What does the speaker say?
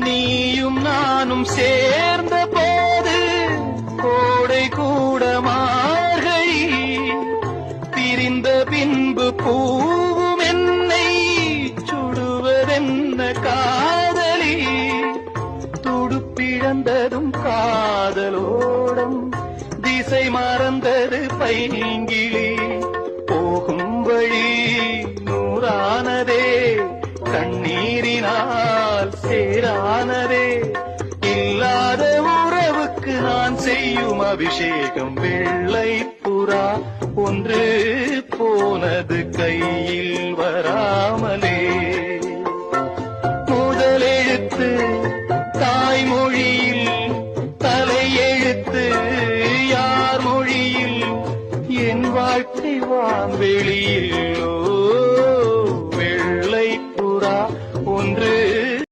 நீயும் நானும் சேர்ந்த போது கோடை கூட மார்கழி, பிரிந்த பின்பு பூவும் என்னை சுடுவதென்ன காதலி, துடுப்பிழந்ததும் காதலோடம் திசை மறந்தது பைங்கிளி, போகும் வழி நூறானதே கண்ணீரினால் சேரானதே, இல்லாத உறவுக்கு நான் செய்யும் அபிஷேகம் வெள்ளை புறா ஒன்று போனது கையில் வராமலே. முதலெழுத்து தாய்மொழியில், தலையெழுத்து யார் மொழியில், என் வாழ்க்கை வான்வெளியில்